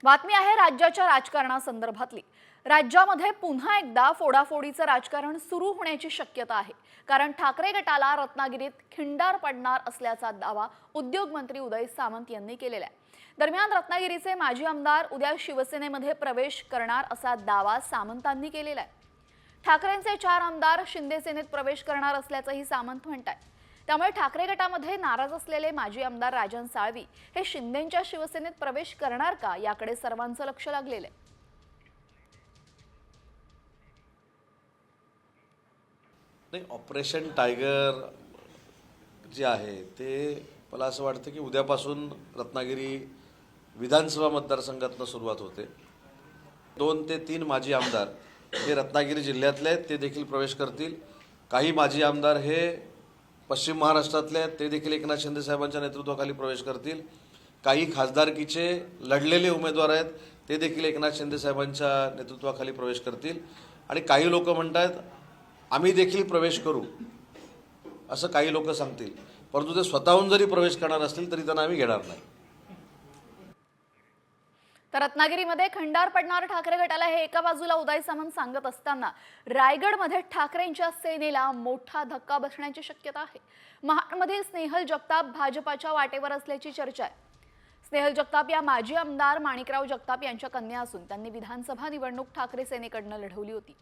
बातमी आहे राज्याच्या राजकारणासंदर्भातली। राज्यामध्ये पुन्हा एकदा फोडाफोडीचं राजकारण सुरू होण्याची शक्यता आहे, कारण ठाकरे गटाला रत्नागिरीत खिंडार पडणार असल्याचा दावा उद्योग मंत्री उदय सामंत यांनी केलेला आहे। दरम्यान रत्नागिरीचे माजी आमदार उद्या शिवसेनेमध्ये प्रवेश करणार असा दावा सामंतांनी केलेला आहे। ठाकरेंचे 4 आमदार शिंदे सेनेत प्रवेश करणार असल्याचंही सामंत म्हणतात। त्यामुळे ठाकरे गटामध्ये नाराज असलेले माजी आमदार राजन साळवी हे शिंदेंच्या शिवसेनेत प्रवेश करणार का याकडे सर्वांचं लक्ष लागलेलं आहे। नाही, ऑपरेशन टायगर जे आहे ते मला असं वाटतं की उद्यापासून रत्नागिरी विधानसभा मतदारसंघातून सुरुवात होते। 2 ते 3 माजी आमदार हे रत्नागिरी जिल्ह्यातले आहेत, ते देखील प्रवेश करतील। काही माजी आमदार हे पश्चिम महाराष्ट्रातले आहेत, ते देखील एकनाथ शिंदे साहेबांच्या नेतृत्वाखाली प्रवेश करतील। काही खासदारकीचे लढलेले उमेदवार आहेत, ते देखील एकनाथ शिंदे साहेबांच्या नेतृत्वाखाली प्रवेश करतील। आणि काही लोक म्हणतात आम्ही देखील प्रवेश करू, असं काही लोक सांगतील, परंतु ते स्वतःहून जरी प्रवेश करणार असतील तरी त्यांना आम्ही घेणार नाही। तर रत्नागिरीमध्ये खंडार पडणार ठाकरे गटाला हे एका बाजूला उदय सामंत सांगत असताना रायगडमध्ये ठाकरेंच्या सेनेला मोठा धक्का बसण्याची शक्यता आहे। महाडमध्ये स्नेहल जगताप भाजपाच्या वाटेवर असल्याची चर्चा आहे। स्नेहल जगताप या माजी आमदार माणिकराव जगताप यांच्या कन्या असून त्यांनी विधानसभा निवडणूक ठाकरे सेनेकडून लढवली होती।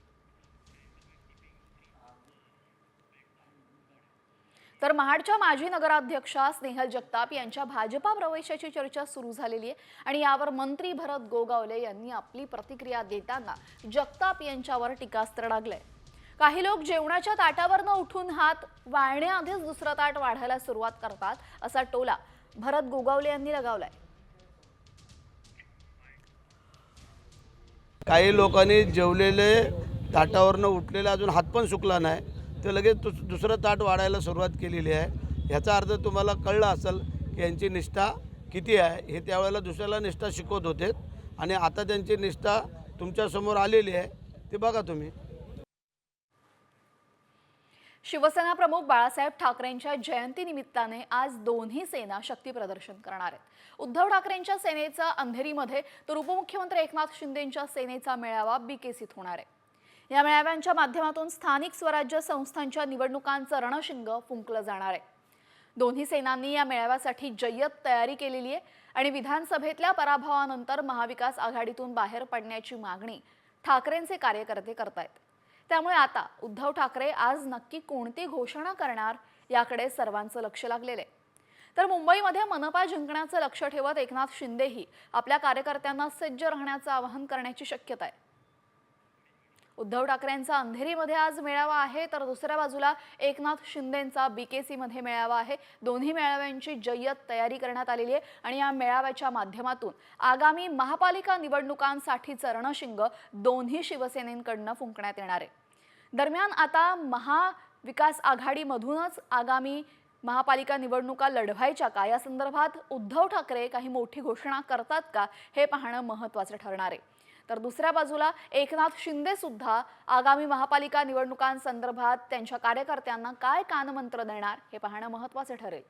तर महाडच्या माजी नगराध्यक्षा स्नेहल जगताप यांच्या भाजपा प्रवेशाची चर्चा सुरू झालेली आहे आणि यावर मंत्री भरत गोगावले यांनी आपली प्रतिक्रिया देताना जगताप यांच्यावर टीकास्त्र डागलंय। काही लोक जेवणाच्या ताटावरनं उठून हात वाळण्याआधीच दुसरं ताट वाढायला सुरुवात करतात, असा टोला भरत गोगावले यांनी लगावलाय। काही लोकांनी जेवलेले ताटावरनं उठलेला अजून हात पण सुकला नाही, ते लगेच दुसरं ताट वाढायला सुरुवात केलेली आहे। ह्याचा अर्थ तुम्हाला कळलं असेल की यांची निष्ठा किती आहे। हे त्यावेळेला दुसऱ्याला निष्ठा शिकवत होते आणि आता त्यांची निष्ठा तुमच्यासमोर आलेली आहे, ते बघा तुम्ही। शिवसेना प्रमुख बाळासाहेब ठाकरेंच्या जयंतीनिमित्ताने आज दोन्ही सेना शक्ती प्रदर्शन करणार आहेत। उद्धव ठाकरेंच्या सेनेचा अंधेरीमध्ये तर उपमुख्यमंत्री एकनाथ शिंदेंच्या सेनेचा मेळावा बीकेसीत होणार आहे। या मेळाव्यांच्या माध्यमातून स्थानिक स्वराज्य संस्थांच्या निवडणुकांचं रणशिंग फुंकलं जाणार आहे। दोन्ही सेनांनी या मेळाव्यासाठी जय्यत तयारी केलेली आहे आणि विधानसभेतल्या पराभवानंतर महाविकास आघाडीतून बाहेर पडण्याची मागणी ठाकरेंचे कार्यकर्ते करतायत। त्यामुळे आता उद्धव ठाकरे आज नक्की कोणती घोषणा करणार याकडे सर्वांचं लक्ष लागलेलं आहे। तर मुंबईमध्ये मनपा जिंकण्याचं लक्ष ठेवत एकनाथ शिंदेही आपल्या कार्यकर्त्यांना सज्ज राहण्याचं आवाहन करण्याची शक्यता आहे। उद्धव ठाकरेंचा अंधेरीमध्ये आज मेळावा आहे, तर दुसऱ्या बाजूला एकनाथ शिंदेंचा बीकेसीमध्ये मेळावा आहे। दोन्ही मेळाव्यांची जय्यत तयारी करण्यात आलेली आहे आणि या मेळाव्याच्या माध्यमातून आगामी महापालिका निवडणुकांसाठीचं रणशिंग दोन्ही शिवसेनेकडून फुंकण्यात येणार आहे। दरम्यान आता महाविकास आघाडीमधूनच आगामी महापालिका निवडणुका लढवायच्या का या संदर्भात उद्धव ठाकरे काही मोठी घोषणा करतात का हे पाहणं महत्त्वाचं ठरणार आहे। तर दुसऱ्या बाजूला एकनाथ शिंदे सुद्धा आगामी महापालिका निवडणुकांसंदर्भात त्यांच्या कार्यकर्त्यांना काय कानमंत्र देणार हे पाहणं महत्त्वाचं ठरेल।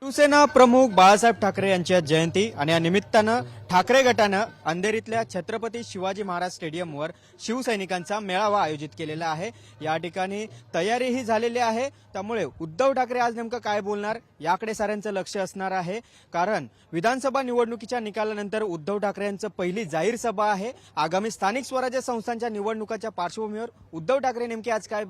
शिवसेना प्रमुख बाळासाहेब ठाकरे यांच्या जयंती आणि या निमित्तानं ठाकरे गटानं अंधेरीतल्या छत्रपती शिवाजी महाराज स्टेडियमवर शिवसैनिकांचा मेळावा आयोजित केलेला आहे। या ठिकाणी तयारीही झालेली आहे, त्यामुळे उद्धव ठाकरे आज नेमकं काय बोलणार याकडे साऱ्यांचं लक्ष असणार आहे। कारण विधानसभा निवडणुकीच्या निकालानंतर उद्धव ठाकरे यांचं पहिली जाहीर सभा आहे। आगामी स्थानिक स्वराज्य संस्थांच्या निवडणुकाच्या पार्श्वभूमीवर उद्धव ठाकरे नेमके आज काय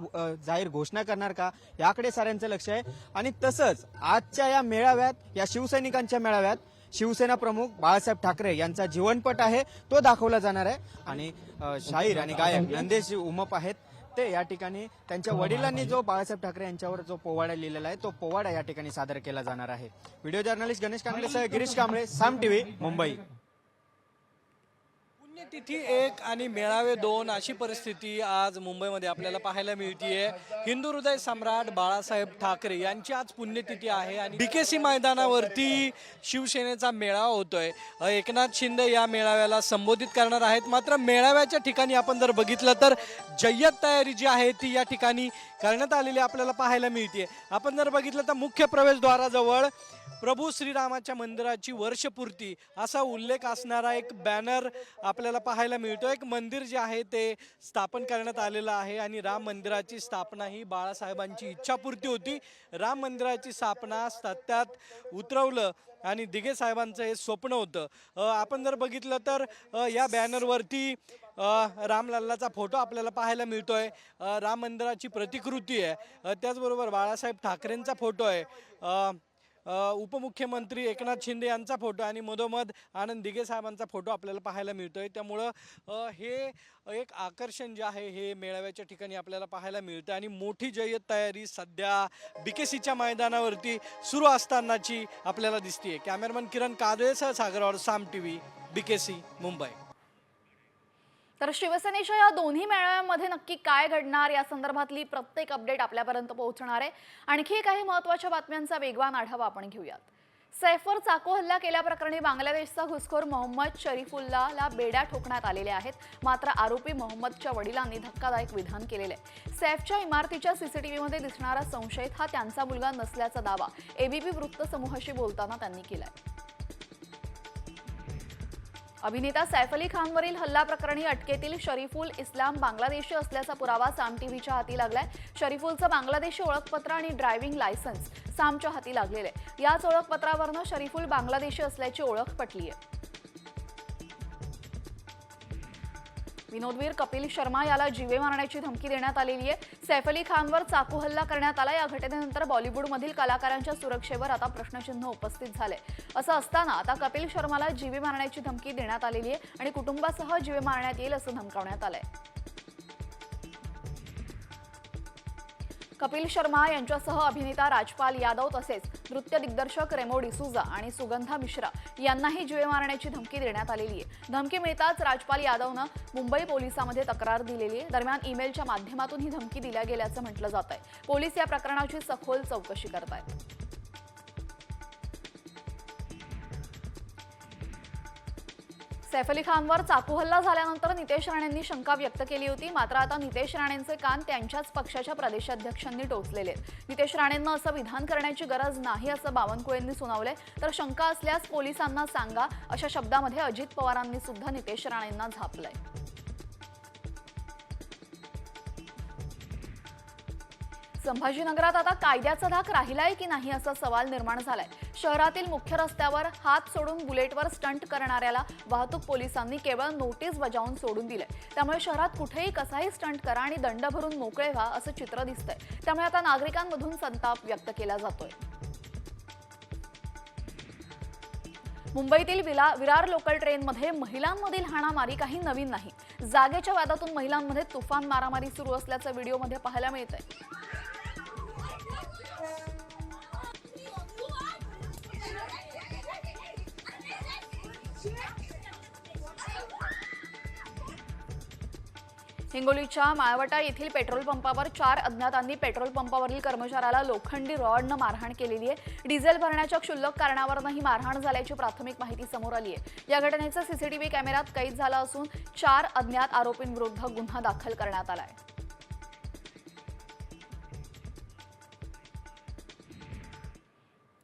जाहीर घोषणा करणार का याकडे साऱ्यांचं लक्ष आहे। आणि तसंच आजच्या या मेळाव्यात, या शिवसैनिकांच्या मेळाव्यात शिवसेना प्रमुख बाळासाहेब ठाकरे यांचा जीवनपट आहे तो दाखवला जाणार आहे आणि शाहीर आणि गायक नंदेश उमप आहेत ते या ठिकाणी त्यांच्या वडिलांनी जो बाळासाहेब ठाकरे यांच्यावर जो पोवाडा लिहिलेला आहे तो पोवाडा या ठिकाणी सादर केला जाणार आहे। व्हिडिओ जर्नलिस्ट गणेश कांगडेसह गिरीश कांबळे, साम टीव्ही, मुंबई। पुण्यतिथी 1 आणि मेळावे 2 अशी परिस्थिती आज मुंबईमध्ये आपल्याला पाहायला मिळतीये। हिंदू हृदय सम्राट बाळासाहेब ठाकरे यांची आज पुण्यतिथी आहे आणि बीकेसी मैदानावरती शिवसेनेचा मेळावा होतोय। एकनाथ शिंदे या मेळाव्याला संबोधित करणार आहेत। मात्र मेळाव्याच्या ठिकाणी आपण जर बघितलं तर जय्यत तयारी जी आहे ती या ठिकाणी करण्यात आलेली आपल्याला पाहायला मिळते। आपण जर बघितलं तर मुख्य प्रवेशद्वाराजवळ प्रभू श्रीरामाच्या मंदिराची वर्षपूर्ती असा उल्लेख असणारा एक बॅनर आपल्याला पाहायला मिळतो। एक मंदिर जे आहे ते स्थापन करण्यात आलेलं आहे आणि राम मंदिराची स्थापना ही बाळासाहेबांची इच्छापूर्ती होती। राम मंदिराची स्थापना सत्यात उतरवलं आणि दिघे साहेबांचं हे स्वप्न होतं। आपण जर बघितलं तर या बॅनरवरती रामलल्लाचा फोटो आपल्याला पाहायला मिळतोय, राम मंदिराची प्रतिकृती आहे, त्याचबरोबर बाळासाहेब ठाकरेंचा फोटो आहे, उपमुख्यमंत्री एकनाथ शिंदे यांचा फोटो आणि मधोमध आनंद दिघे साहेबांचा फोटो आपल्याला पाहायला मिळतोय। त्यामुळं हे एक आकर्षण जे आहे हे मेळाव्याच्या ठिकाणी आपल्याला पाहायला मिळतं आणि मोठी जय्यत तयारी सध्या बीकेसीच्या मैदानावरती सुरू असतानाची आपल्याला दिसते। कॅमेरामन किरण कादळेसह सागरवाड, साम टीव्ही, बीकेसी, मुंबई। तर शिवसेनेच्या या दोन्ही मेळाव्यांमध्ये नक्की काय घडणार या संदर्भातली प्रत्येक अपडेट आपल्यापर्यंत पोहोचणार आहे। आणखी काही महत्त्वाच्या बातम्यांचा वेगवान आढावा आपण घेऊयात। सैफवर चाकू हल्ला केल्याप्रकरणी बांगलादेशचा घुसखोर मोहम्मद शरीफुल्लाला बेड्या ठोकण्यात आलेल्या आहेत। मात्र आरोपी मोहम्मदच्या वडिलांनी धक्कादायक विधान केलेले आहे। सैफच्या इमारतीच्या सीसीटीव्हीमध्ये दिसणारा संशयित हा त्यांचा मुलगा नसल्याचा दावा एबीपी वृत्त समूहाशी बोलताना त्यांनी केलाय। अभिनेता सैफ अली खानवरील हल्ला प्रकरणी अटकेतील शरीफुल इस्लाम बांगलादेशी असल्याचा पुरावा साम टीव्हीच्या हाती लागलाय। शरीफुलचं बांगलादेशी ओळखपत्र आणि ड्रायव्हिंग लायसन्स सामच्या हाती लागलेले आहे। याच ओळखपत्रावरून शरीफुल बांगलादेशी असल्याची ओळख पटली आहे। विनोदवीर कपिल शर्मा याला जीवे मारण्याची धमकी देण्यात आलेली आहे। सैफ अली खानवर चाकू हल्ला करण्यात आला। या घटनेनंतर बॉलिवूडमधील कलाकारांच्या सुरक्षेवर आता प्रश्नचिन्ह उपस्थित झाले। असं असताना आता कपिल शर्माला जीवे मारण्याची धमकी देण्यात आलेली आहे आणि कुटुंबासह जीवे मारण्यात येईल असं धमकावण्यात आलंय। कपिल शर्मा यांच्यासह अभिनेता राजपाल यादव तसेच नृत्य दिग्दर्शक रेमो डिसूजा आणि सुगंधा मिश्रा यांनाही जीवे मारण्याची धमकी देण्यात आलेली आहे। धमकी मिळताच राजपाल यादवनं मुंबई पोलिसांमध्ये तक्रार दिलेली आहे। दरम्यान ईमेलच्या माध्यमातून ही धमकी दिल्या गेल्याचं म्हटलं जात आहे। पोलीस या प्रकरणाची सखोल चौकशी करत आहेत। सैफ अली खानवर चाकू हल्ला झाल्यानंतर नितेश राणेंनी शंका व्यक्त केली होती। मात्र आता नितेश राणेंचे कान त्यांच्याच पक्षाच्या प्रदेशाध्यक्षांनी टोचलेले आहेत। नितेश राणेंना असं विधान करण्याची गरज नाही असं बावनकुळेंनी सुनावलंय। तर शंका असल्यास पोलिसांना सांगा अशा शब्दामध्ये अजित पवारांनी सुद्धा नितेश राणेंना झापलंय। संभाजीनगरात आता कायद्याचा धाक राहिलाय की नाही असा सवाल निर्माण झालाय। शहरातील मुख्य रस्त्यावर हात सोडून बुलेटवर स्टंट करणाऱ्याला वाहतूक पोलिसांनी केवळ नोटीस बजावून सोडून दिलंय। त्यामुळे शहरात कुठेही कसाही स्टंट करा आणि दंड भरून मोकळे व्हा असं चित्र दिसतंय। त्यामुळे आता नागरिकांमधून संताप व्यक्त केला जातोय। मुंबईतील विरार लोकल ट्रेनमध्ये महिलांमधील हाणामारी काही नवीन नाही। जागेच्या वादातून महिलांमध्ये तुफान मारामारी सुरू असल्याचं व्हिडिओमध्ये पाहायला मिळतंय। हिंगोलीच्या माळवटा येथील पेट्रोल पंपावर 4 अज्ञातांनी पेट्रोल पंपावरील कर्मचाऱ्याला लोखंडी रॉडनं मारहाण केलेली आहे। डिझेल भरण्याच्या क्षुल्लक कारणावरून ही मारहाण झाल्याची प्राथमिक माहिती समोर आली आहे। या घटनेचा सीसीटीव्ही कॅमेऱ्यात कैद झाला असून 4 अज्ञात आरोपींविरुद्ध गुन्हा दाखल करण्यात आला आहे।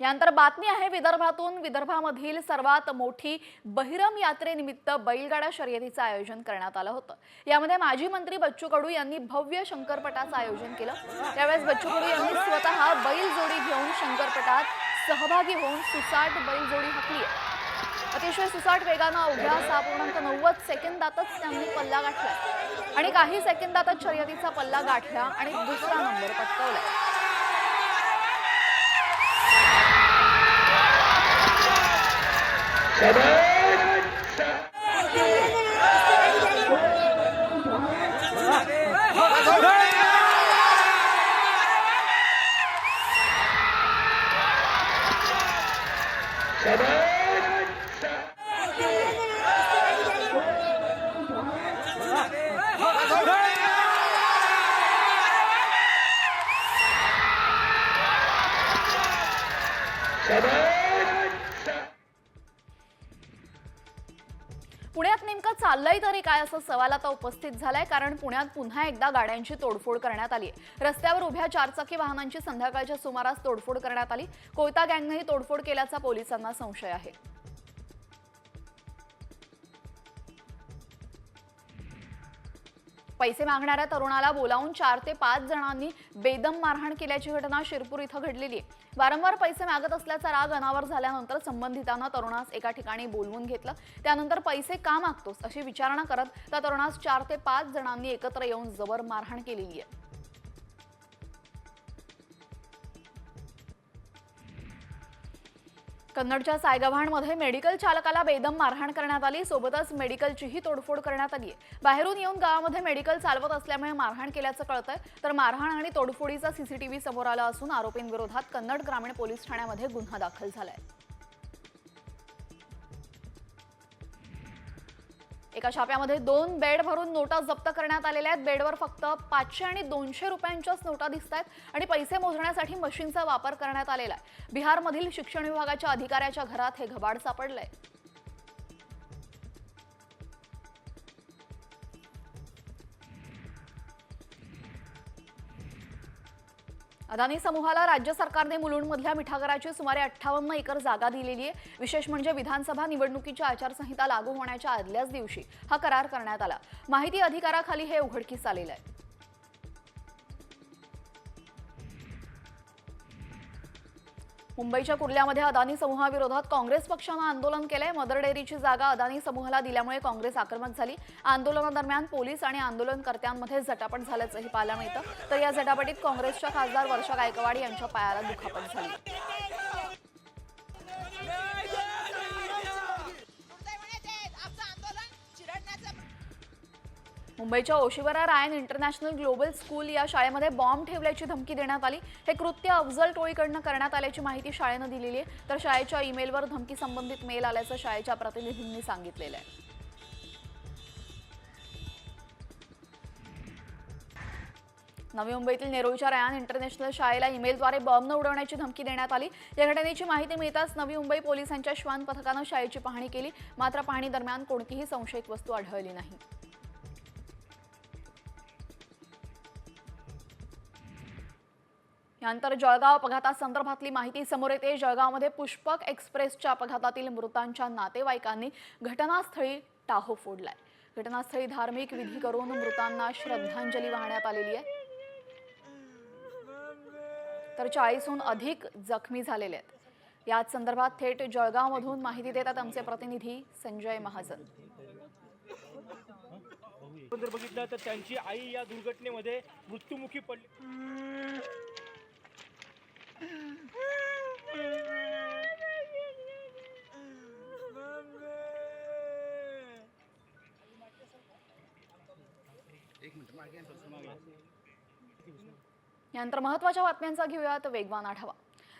यानंतर बातमी आहे विदर्भातून। विदर्भामधील सर्वात मोठी बहिरम यात्रेनिमित्त बैलगाडा शर्यतीचं आयोजन करण्यात आलं होतं। यामध्ये माजी मंत्री बच्चू कडू यांनी भव्य शंकरपटाचं आयोजन केलं। त्यावेळेस बच्चू कडू यांनी स्वतः बैलजोडी घेऊन शंकरपटात सहभागी होऊन सुसाट बैलजोडी हाकली आहे। अतिशय सुसाट वेगानं अवघ्या 6.90 सेकंदातच त्यांनी पल्ला गाठला आणि काही सेकंदातच शर्यतीचा पल्ला गाठला आणि दुसरा नंबर पटकावला। पुण्यात नेमका नेमकं चाललंय तरी काय असा सवाल आता उपस्थित झालाय, कारण पुण्यात पुन्हा एकदा गाड्यांची तोडफोड करण्यात आली आहे. रस्त्यावर उभ्या चारचाकी वाहनांची संध्याकाळच्या सुमारास तोडफोड करण्यात आली. कोयता गँगनेही तोडफोड केल्याचा पोलिसांना संशय आहे. पैसे मागणाऱ्या तरुणाला बोलावून 4 ते 5 जणांनी बेदम मारहाण केल्याची घटना शिरपूर इथं घडलेली आहे. वारंवार पैसे मागत असल्याचा राग अनावर झाल्यानंतर संबंधितांना तरुणास एका ठिकाणी बोलवून घेतलं. त्यानंतर पैसे का मागतोस अशी विचारणा करत त्या तरुणास 4 ते 5 जणांनी एकत्र येऊन जबर मारहाण केलेली आहे. कन्नडच्या सायगव्हाणमध्ये मेडिकल चालकाला बेदम मारहाण करण्यात आली. सोबतच मेडिकलचीही तोडफोड करण्यात आली आहे. बाहेरून येऊन गावामध्ये मेडिकल चालवत असल्यामुळे मारहाण केल्याचं कळतंय. तर मारहाण आणि तोडफोडीचा सीसीटीव्ही समोर आला असून आरोपींविरोधात कन्नड ग्रामीण पोलीस ठाण्यामध्ये गुन्हा दाखल झालाय. एका छाप्यामध्ये 2 बेड भरून नोटा जप्त करण्यात आलेल्या आहेत. बेडवर फक्त 500 आणि 200 रुपयांच्याच नोटा दिसतायत आणि पैसे मोजण्यासाठी मशीनचा वापर करण्यात आलेला आहे. बिहारमधील शिक्षण विभागाच्या अधिकाऱ्याच्या घरात हे घबाड सापडलंय. अदानी समूहाला राज्य सरकारने मुलुंडमधल्या मिठागराची सुमारे 58 एकर जागा दिलेली आहे. विशेष म्हणजे विधानसभा निवडणुकीची आचारसंहिता लागू होण्याच्या आदल्याच दिवशी हा करार करण्यात आला. माहिती अधिकाराखाली हे उघडकीस आलेलं आहे. मुंबईच्या कुर्ल्यामध्ये अदानी समूहाविरोधात काँग्रेस पक्षानं आंदोलन केलंय. मदर डेअरीची जागा अदानी समूहाला दिल्यामुळे काँग्रेस आक्रमक झाली. आंदोलनादरम्यान पोलीस आणि आंदोलनकर्त्यांमध्ये झटापट झाल्याचंही पाहायला मिळतं. तर या झटापटीत काँग्रेसच्या खासदार वर्षा गायकवाड यांच्या पायाला दुखापत झाली. मुंबईच्या ओशिवरा रायन इंटरनॅशनल ग्लोबल स्कूल या शाळेमध्ये बॉम्ब ठेवल्याची धमकी देण्यात आली. हे कृत्य अफजल टोळीकडून करण्यात आल्याची माहिती शाळेनं दिलेली आहे. तर शाळेच्या ईमेलवर धमकी संबंधित मेल आल्याचं शाळेच्या प्रतिनिधींनी सांगितलेलं आहे. नवी मुंबईतील नेरूळच्या रायन इंटरनॅशनल शाळेला ईमेलद्वारे बॉम्ब उडवण्याची धमकी देण्यात आली. या घटनेची माहिती मिळताच नवी मुंबई पोलिसांच्या श्वान पथकानं शाळेची पाहणी केली. मात्र पाहणी दरम्यान कोणतीही संशयित वस्तू आढळली नाही. यानंतर जळगाव अपघातासंदर्भातली माहिती समोर येते. जळगावमध्ये पुष्पक एक्सप्रेसच्या अपघातातील मृतांच्या नातेवाईकांनी घटनास्थळी टाहो फोडलाय. घटनास्थळी धार्मिक विधी करून मृतांना श्रद्धांजली वाहण्यात आलेली आहे. तर 40हून अधिक जखमी झालेले आहेत. याच संदर्भात थेट जळगावमधून माहिती देतात आमचे प्रतिनिधी संजय महाजन. जर बघितलं तर त्यांची आई या दुर्घटनेमध्ये मृत्युमुखी पडली. यानंतर महत्त्वाच्या बातम्यांचा घेऊयात वेगवान आढावा.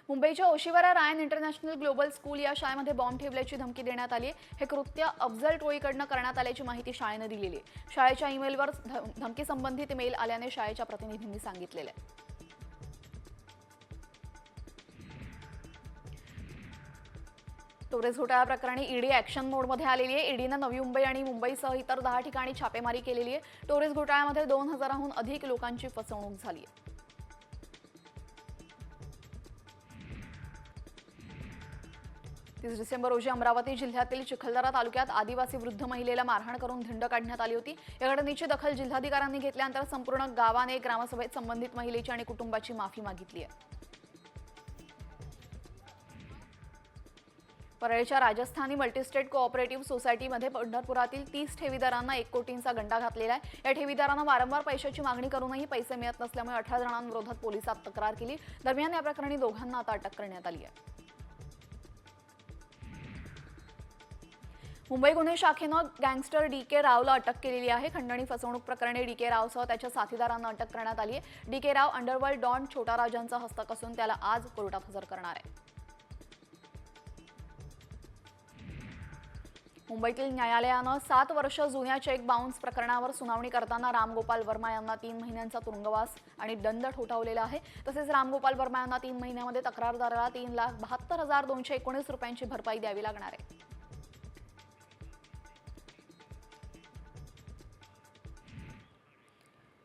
मुंबईच्या ओशिवरा रायन इंटरनॅशनल ग्लोबल स्कूल या शाळेमध्ये बॉम्ब ठेवल्याची धमकी देण्यात आली आहे. हे कृत्य अफजल टोळीकडून करण्यात आल्याची माहिती शाळेनं दिलेली आहे. शाळेच्या ईमेलवर धमकी संबंधित मेल आल्याने शाळेच्या प्रतिनिधींनी सांगितलेलं आहे. टोरेस घोटाळा प्रकरणी ईडी ऍक्शन मोडमध्ये आलेली आहे. ईडीनं नवी मुंबई आणि मुंबईसह इतर 10 ठिकाणी छापेमारी केलेली आहे. टोरेस घोटाळ्यामध्ये 2000हून अधिक लोकांची फसवणूक झाली आहे. 30 डिसेंबर रोजी अमरावती जिल्ह्यातील चिखलदरा तालुक्यात आदिवासी वृद्ध महिलेला मारहाण करून धिंड काढण्यात आली होती. या घटनेची दखल जिल्हाधिकाऱ्यांनी घेतल्यानंतर संपूर्ण गावाने ग्रामसभेत संबंधित महिलेची आणि कुटुंबाची माफी मागितली आहे. परळीच्या राजस्थानी मल्टीस्टेट कोऑपरेटिव्ह सोसायटीमध्ये पंढरपुरातील 30 ठेवीदारांना 1 कोटींचा गंडा घातलेला आहे. या ठेवीदारांना वारंवार पैशाची मागणी करूनही पैसे मिळत नसल्यामुळे 18 जणांविरोधात पोलिसात तक्रार केली. दरम्यान या प्रकरणी दोघांना आता अटक करण्यात आली आहे. मुंबई गुन्हे शाखेनं गँगस्टर डी.के. रावला अटक केलेली आहे. खंडणी फसवणूक प्रकरणी डी.के. रावसह त्याच्या साथीदारांना अटक करण्यात आली आहे. डी.के. राव अंडरवर्ल्ड डॉन छोटा राजांचा हस्तक असून त्याला आज कोर्टात हजर करणार आहे. मुंबईतील न्यायालयानं 7 वर्ष जुन्या चेक बाउन्स प्रकरणावर सुनावणी करताना रामगोपाल वर्मा यांना 3 महिन्यांचा तुरुंगवास आणि दंड ठोठावलेला आहे. तसेच रामगोपाल वर्मा यांना 3 महिन्यामध्ये तक्रारदाराला 3,72,219 रुपयांची भरपाई द्यावी लागणार आहे.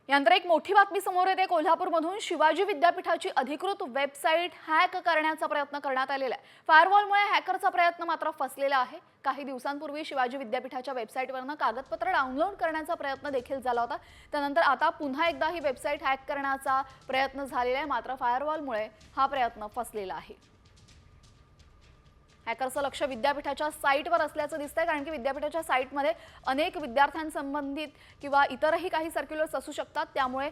यानंतर एक मोठी बातमी समोर येते। कोल्हापूरमधून शिवाजी विद्यापीठाची अधिकृत वेबसाईट हॅक करण्याचा प्रयत्न करण्यात आलेला आहे। फायरवॉलमुळे हॅकरचा प्रयत्न मात्र फसलेला आहे। काही दिवसांपूर्वी शिवाजी विद्यापीठाच्या वेबसाईटवरून कागदपत्र डाउनलोड करण्याचा प्रयत्न देखील झाला होता। त्यानंतर आता पुन्हा एकदा ही वेबसाईट हॅक करण्याचा प्रयत्न झालेला आहे, मात्र फायरवॉलमुळे हा प्रयत्न फसलेला आहे। हॅकरचं लक्ष विद्यापीठाच्या साईटवर असल्याचं दिसतंय, कारण की विद्यापीठाच्या साईटमध्ये अनेक विद्यार्थ्यांसंबंधित किंवा इतरही काही सर्क्युलर्स असू शकतात। त्यामुळे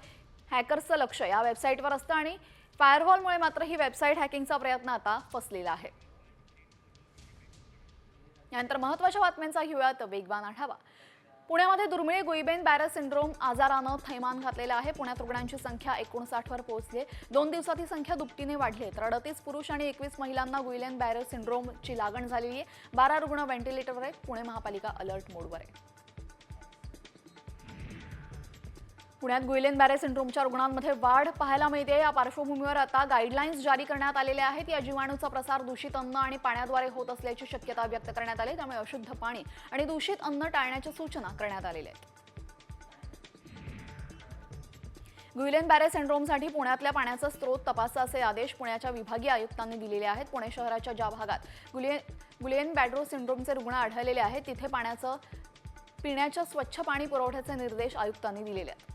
हॅकरचं लक्ष या वेबसाईटवर असतं आणि फायरवॉलमुळे मात्र ही वेबसाईट हॅकिंगचा प्रयत्न आता फसलेला आहे। यानंतर महत्त्वाच्या बातम्यांचा घेऊयात वेगवान आढावा। पुण्यामध्ये दुर्मिळ गुईबेन बॅरे सिंड्रोम आजारानं थैमान घातलेलं आहे। पुण्यात रुग्णांची संख्या 59 वर पोहोचली आहे। 2 दिवसात ही संख्या दुपटीने वाढली आहे। तर 38 पुरुष आणि 21 महिलांना गुईलेन बॅरे सिंड्रोमची लागण झालेली आहे। 12 रुग्ण व्हेंटिलेटरवर आहेत। पुणे महापालिका अलर्ट मोडवर आहे। पुण्यात गुईलेन बॅरे सिंड्रोमच्या रुग्णांमध्ये वाढ पाहायला मिळते। या पार्श्वभूमीवर आता गाईडलाईन्स जारी करण्यात आलेल्या आहेत। या जीवाणूचा प्रसार दूषित अन्न आणि पाण्याद्वारे होत असल्याची शक्यता व्यक्त करण्यात आली। त्यामुळे अशुद्ध पाणी आणि दूषित अन्न टाळण्याच्या सूचना करण्यात आलेल्या आहेत। गुईलेन बॅरे सिंड्रोमसाठी पुण्यातल्या पाण्याचा स्रोत तपासा असे आदेश पुण्याच्या विभागीय आयुक्तांनी दिलेले आहेत। पुणे शहराच्या ज्या भागात गुईलेन बॅरे सिंड्रोमचे रुग्ण आढळलेले आहेत तिथे पिण्याच्या स्वच्छ पाणी पुरवठ्याचे निर्देश आयुक्तांनी दिलेले आहेत।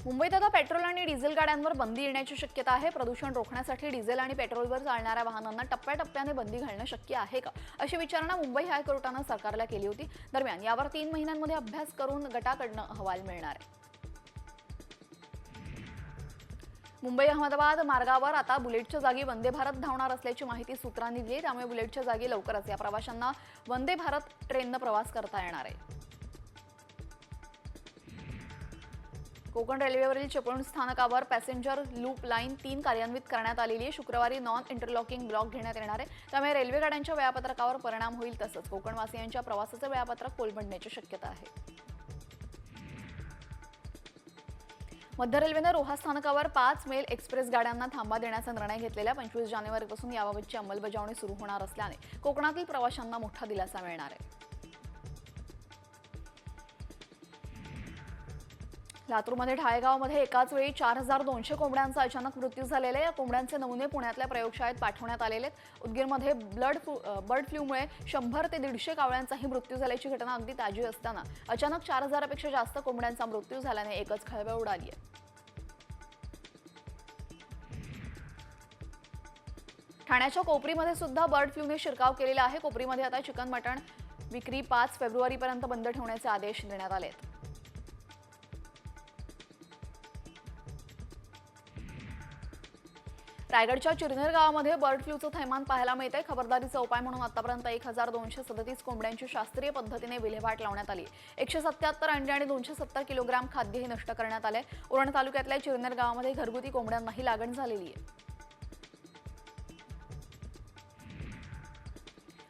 मुंबईत आता पेट्रोल आणि डिझेल गाड्यांवर बंदी येण्याची शक्यता आहे। प्रदूषण रोखण्यासाठी डिझेल आणि पेट्रोलवर चालणाऱ्या वाहनांना टप्प्याटप्प्याने बंदी घालणं शक्य आहे का, अशी विचारणा मुंबई हायकोर्टानं सरकारला केली होती। दरम्यान यावर 3 महिन्यांमध्ये अभ्यास करून गटाकडनं अहवाल मिळणार आहे। मुंबई अहमदाबाद मार्गावर आता बुलेटच्या जागी वंदे भारत धावणार असल्याची माहिती सूत्रांनी दिली। त्यामुळे बुलेटच्या जागी लवकरच या प्रवाशांना वंदे भारत ट्रेननं प्रवास करता येणार आहे। कोकण रेल्वेवरील चिपळूण स्थानकावर पॅसेंजर लूप लाईन 3 कार्यान्वित करण्यात आलेली आहे। शुक्रवारी नॉन इंटरलॉकिंग ब्लॉक घेण्यात येणार आहे। त्यामुळे रेल्वे गाड्यांच्या वेळापत्रकावर परिणाम होईल। तसंच कोकणवासियांच्या प्रवासाचे वेळापत्रक कोलमडण्याची शक्यता आहे। मध्य रेल्वेने रोहा स्थानकावर 5 मेल एक्सप्रेस गाड्यांना थांबा देण्याचा निर्णय घेतलेला। 25 जानेवारीपासून याबाबतची अंमलबजावणी सुरू होणार असल्याने कोकणातील प्रवाशांना मोठा दिलासा मिळणार आहे। लातूरमध्ये ढाळेगावमध्ये एकाच वेळी 4200 कोंबड्यांचा अचानक मृत्यू झालेला आहे। या कोंबड्यांचे नमुने पुण्यातल्या प्रयोगशाळेत पाठवण्यात आलेले आहेत। उदगीरमध्ये बर्ड फ्लूमुळे 100 ते 150 कावळ्यांचाही मृत्यू झाल्याची घटना अगदी ताजी असताना अचानक 4000 पेक्षा जास्त कोंबड्यांचा मृत्यू झाल्याने एकच खळबळ उडाली आहे। ठाण्याच्या कोपरीमध्ये सुद्धा बर्ड फ्लूने शिरकाव केलेला आहे। कोपरीमध्ये आता चिकन मटण विक्री 5 फेब्रुवारीपर्यंत बंद ठेवण्याचे आदेश देण्यात आले आहेत। रायगडच्या चिरनेर गावामध्ये बर्ड फ्लूचं थैमान पाहायला मिळतंय। खबरदारीचा उपाय म्हणून आतापर्यंत 1237 कोंबड्यांची शास्त्रीय पद्धतीने विल्हेवाट लावण्यात आली। 177 अंडी आणि 270 किलोग्राम खाद्यही नष्ट करण्यात आले। उरण तालुक्यातल्या चिरनेर गावामध्ये घरगुती कोंबड्यांनाही लागण झालेली आहे।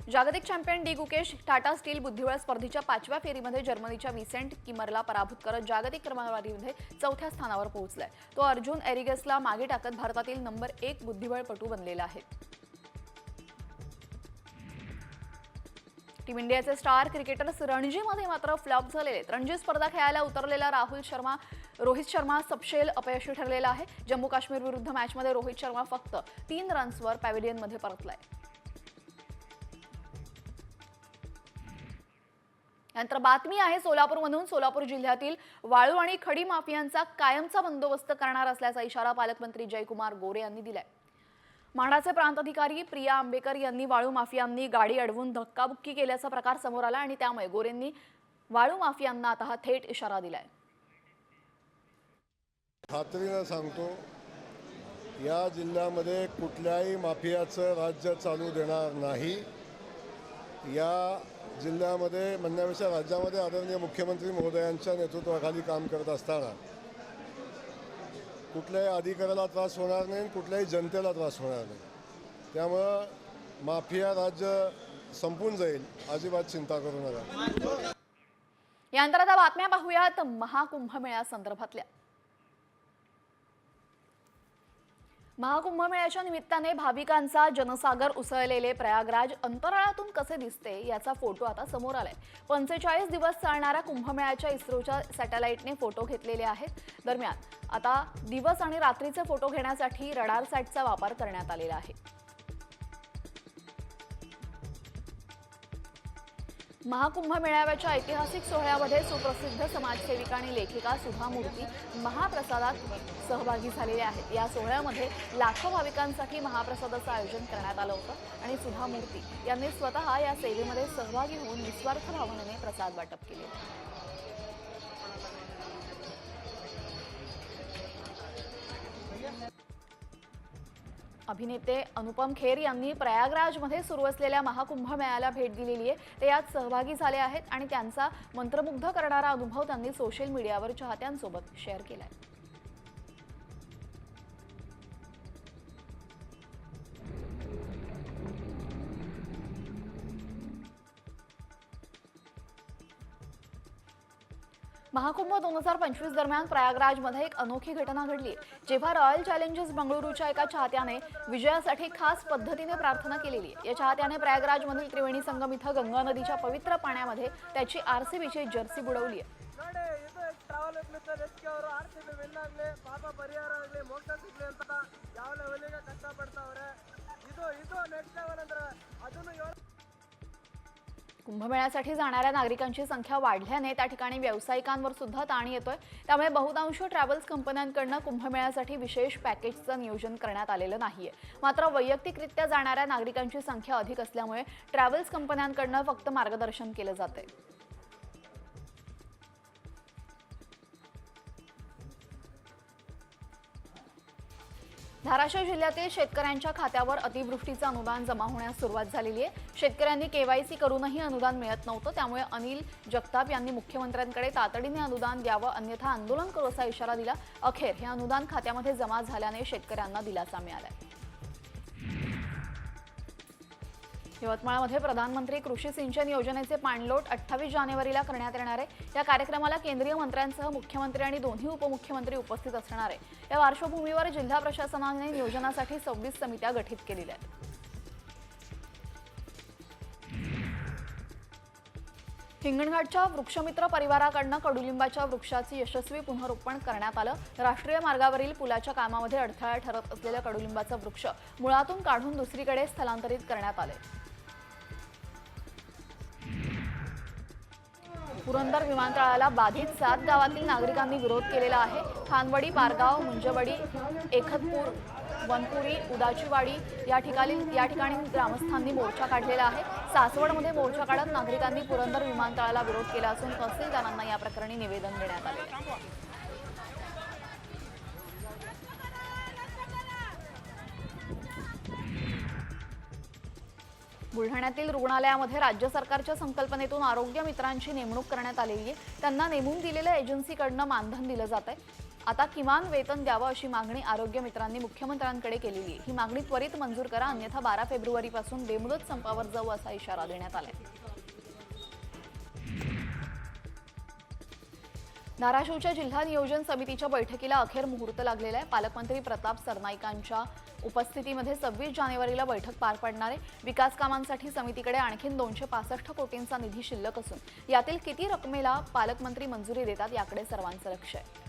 जागतिक champion D Gukesh Tata steel बुद्धिबळ स्पर्धेच्या 5व्या फेरीमध्ये जर्मनीच्या विसेंट किमरला पराभूत करत जागतिक क्रमवारीमध्ये 4थ्या स्थानावर पोहोचलाय। तो अर्जुन एरिगसला मागे टाकत भारतातील नंबर 1 बुद्धिबळपटू बनलेला आहे। टीम इंडियाचे स्टार क्रिकेटर्स रणजीमध्ये मात्र फ्लॉप झालेले आहेत। रणजी स्पर्धा खेळायला उतरलेला रोहित शर्मा सपशेल अपयशी ठरलेला आहे। जम्मू काश्मीर विरुद्ध मॅचमध्ये रोहित शर्मा फक्त 3 रन्सवर पॅव्हिलियनमध्ये परतलाय। नंतर बातमी आहे सोलापूरमधून। सोलापूर जिल्ह्यातील वाळू आणि खडी माफियांचा कायमचा बंदोबस्त करणार असल्याचा इशारा पालकमंत्री जयकुमार गोरे यांनी दिलाय। म्हाडाचे प्रांताधिकारी प्रिया आंबेकर यांनी वाळू माफियांनी गाडी अडवून धक्काबुक्की केल्याचा प्रकार समोर आला आणि त्यामुळे गोरेंनी वाळू माफियांना आता थेट इशारा दिलाय। खात्रीने सांगतो, या जिल्ह्यामध्ये कुठल्याही माफियाचं राज्य चालू देणार नाही। या जिल्ह्यामध्ये म्हणण्यापेक्षा राज्यामध्ये आदरणीय मुख्यमंत्री महोदयांच्या नेतृत्वाखाली काम करत असताना कुठल्याही अधिकाऱ्याला त्रास होणार नाही, कुठल्याही जनतेला त्रास होणार नाही। त्यामुळं माफिया राज्य संपून जाईल, अजिबात चिंता करू नका। यानंतर आता बातम्या पाहूयात महाकुंभमेळा संदर्भातल्या। महाकुंभमेळ्याच्या निमित्ताने भाविकांचा जनसागर उसळलेले प्रयागराज अंतराळातून कसे दिसते याचा फोटो आता समोर आलाय. 45 दिवस चालणाऱ्या कुंभमेळ्याच्या इस्रोच्या सॅटेलाइटने फोटो घेतलेले आहेत. दरम्यान आता दिवस आणि रात्रीचे फोटो घेण्यासाठी रडार सॅटचा वापर करण्यात आलेला आहे. महाकुंभ मेळाव्याच्या ऐतिहासिक सोहळ्यामध्ये सुप्रसिद्ध समाजसेविका आणि लेखिका सुधा मूर्ती महाप्रसादात सहभागी झालेल्या आहेत. या सोहळ्यामध्ये लाखो भाविकांसाठी महाप्रसादाचं आयोजन करण्यात आलं होतं आणि सुधा मूर्ती यांनी स्वतः या सेवेमध्ये सहभागी होऊन निस्वार्थ भावनेने प्रसाद वाटप केले. अभिनेते अनुपम खेर यांनी प्रयागराजमध्ये सुरू असलेल्या महाकुंभ मेळ्याला भेट दिलेली आहे. ते यात सहभागी झाले आहेत आणि त्यांचा मंत्रमुग्ध करणारा अनुभव त्यांनी सोशल मीडियावर चाहत्यांसोबत शेअर केलाय. महाकुंभ 2025 दरम्यान प्रयागराजमध्ये एक अनोखी घटना घडली, जेव्हा रॉयल चॅलेंजर्स बंगळुरूच्या एका चाहत्याने विजयासाठी खास पद्धतीने प्रार्थना केलेली. या चाहत्याने प्रयागराजमधील त्रिवेणी संगम इथं गंगा नदीच्या पवित्र पाण्यामध्ये त्याची आरसीबीची जर्सी बुडवली आहे. कुंभमेळ्यासाठी जाणाऱ्या नागरिकांची संख्या वाढल्याने त्या ठिकाणी व्यावसायिकांवर सुद्धा ताण येतोय. त्यामुळे बहुतांश ट्रॅव्हल्स कंपन्यांकडून कुंभमेळ्यासाठी विशेष पॅकेजचं नियोजन करण्यात आलेलं नाहीये. मात्र वैयक्तिकरित्या जाणाऱ्या नागरिकांची संख्या अधिक असल्यामुळे ट्रॅव्हल्स कंपन्यांकडून फक्त मार्गदर्शन केलं जातंय. धाराशिव जिल्ह्यातील शेतकऱ्यांच्या खात्यावर अतिवृष्टीचं अनुदान जमा होण्यास सुरुवात झालेली आहे. शेतकऱ्यांनी केवायसी करूनही अनुदान मिळत नव्हतं. त्यामुळे अनिल जगताप यांनी मुख्यमंत्र्यांकडे तातडीने अनुदान द्यावं, अन्यथा आंदोलन करू असा इशारा दिला. अखेर हे अनुदान खात्यामध्ये जमा झाल्याने शेतकऱ्यांना दिलासा मिळालाय. यवतमाळमध्ये प्रधानमंत्री कृषी सिंचन योजनेचे पाणलोट 28 जानेवारीला करण्यात येणार आहे. या कार्यक्रमाला केंद्रीय मंत्र्यांसह मुख्यमंत्री आणि दोन्ही उपमुख्यमंत्री उपस्थित असणार आहे. या पार्श्वभूमीवर जिल्हा प्रशासनाने नियोजनासाठी 26 समित्या गठीत केलेल्या आहेत. हिंगणघाटच्या वृक्षमित्र परिवाराकडून कडुलिंबाच्या वृक्षाचे यशस्वी पुनरोपण करण्यात आलं. राष्ट्रीय मार्गावरील पुलाच्या कामामध्ये अडथळा ठरत असलेलं कडुलिंबाचं वृक्ष मुळातून काढून दुसरीकडे स्थलांतरित करण्यात आले. पुरंदर विमानतळाला बाधित 7 गावातील नागरिकांनी विरोध केलेला आहे. खानवडी, पारगाव, मुंजवडी, एकतपूर, वनपुरी, उदाचीवाडी या ठिकाणी ग्रामस्थांनी मोर्चा काढलेला आहे. सासवडमध्ये मोर्चा काढत नागरिकांनी पुरंदर विमानतळाला विरोध केला असून तहसीलदारांना या प्रकरणी निवेदन देण्यात आले. बुलढाण्यातील रुग्णालयामध्ये राज्य सरकारच्या संकल्पनेतून आरोग्य मित्रांची नेमणूक करण्यात आलेली आहे. त्यांना नेमून दिलेल्या एजन्सीकडनं मानधन दिलं जात आहे. आता किमान वेतन द्यावं अशी मागणी आरोग्य मित्रांनी मुख्यमंत्र्यांकडे केलेली आहे. ही मागणी त्वरित मंजूर करा, अन्यथा 12 फेब्रुवारीपासून बेमुदत संपावर जाऊ असा इशारा देण्यात आलाय. धाराशिवच्या जिल्हा नियोजन समितीच्या बैठकीला अखेर मुहूर्त लागलेला आहे. पालकमंत्री प्रताप सरनाईकांच्या उपस्थितीमध्ये 26 जानेवारीला बैठक पार पडणार आहे. विकास कामांसाठी समितीकडे आणखी 265 कोटींचा निधी शिल्लक असून यातील किती रकमेला पालकमंत्री मंजुरी देतात याकडे सर्वांचं लक्ष आहे.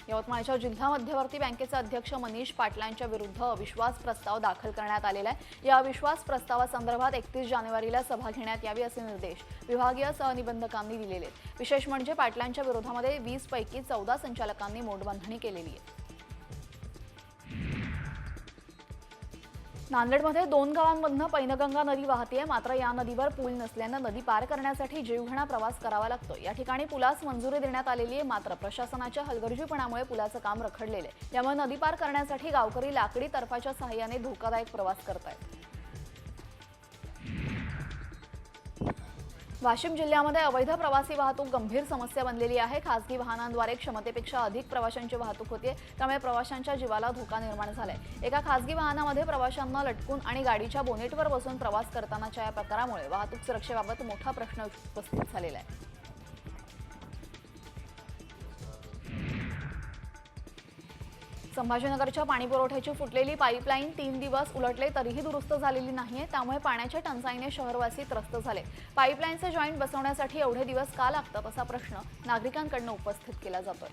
यवतमाळच्या जिल्हा मध्यवर्ती बँकेचे अध्यक्ष मनीष पाटलांच्या विरुद्ध अविश्वास प्रस्ताव दाखल करण्यात आलेला आहे. या अविश्वास प्रस्तावासंदर्भात 31 जानेवारीला सभा घेण्यात यावी असे निर्देश विभागीय सहनिबंधकांनी दिलेले आहेत. विशेष म्हणजे पाटलांच्या विरोधामध्ये 20 पैकी 14 संचालकांनी मोडबंधणी केलेली आहे. नांदेडमध्ये 2 गावांमधनं पैनगंगा नदी वाहते. मात्र या नदीवर पूल नसल्यानं नदी पार करण्यासाठी जीवघेणा प्रवास करावा लागतो. या ठिकाणी पुलास मंजुरी देण्यात आलेली आहे. मात्र प्रशासनाच्या हलगर्जीपणामुळे पुलाचं काम रखडलेलं आहे. त्यामुळे नदी पार करण्यासाठी गावकरी लाकडी तर्फाच्या सहाय्याने धोकादायक प्रवास करतायत. वाशिम जिल्ह्यामध्ये अवैध प्रवासी वाहतूक गंभीर समस्या बनलेली आहे. खासगी वाहनांद्वारे क्षमतेपेक्षा अधिक प्रवाशांची वाहतूक होते. त्यामुळे प्रवाशांच्या जीवाला धोका निर्माण झालाय. एका खासगी वाहनामध्ये प्रवाशांना लटकून आणि गाडीच्या बोनेटवर बसून प्रवास करतानाच्या या प्रकारामुळे वाहतूक सुरक्षेबाबत मोठा प्रश्न उपस्थित झालेला आहे. संभाजीनगरच्या पाणीपुरवठ्याची फुटलेली पाईपलाईन 3 दिवस उलटले तरीही दुरुस्त झालेली नाहीये, त्यामुळे पाण्याच्या टंचाईने शहरवासी त्रस्त झाले. पाईपलाईनचे जॉईंट बसवण्यासाठी एवढे दिवस का लागतात असा प्रश्न नागरिकांकडून उपस्थित केला जातोय.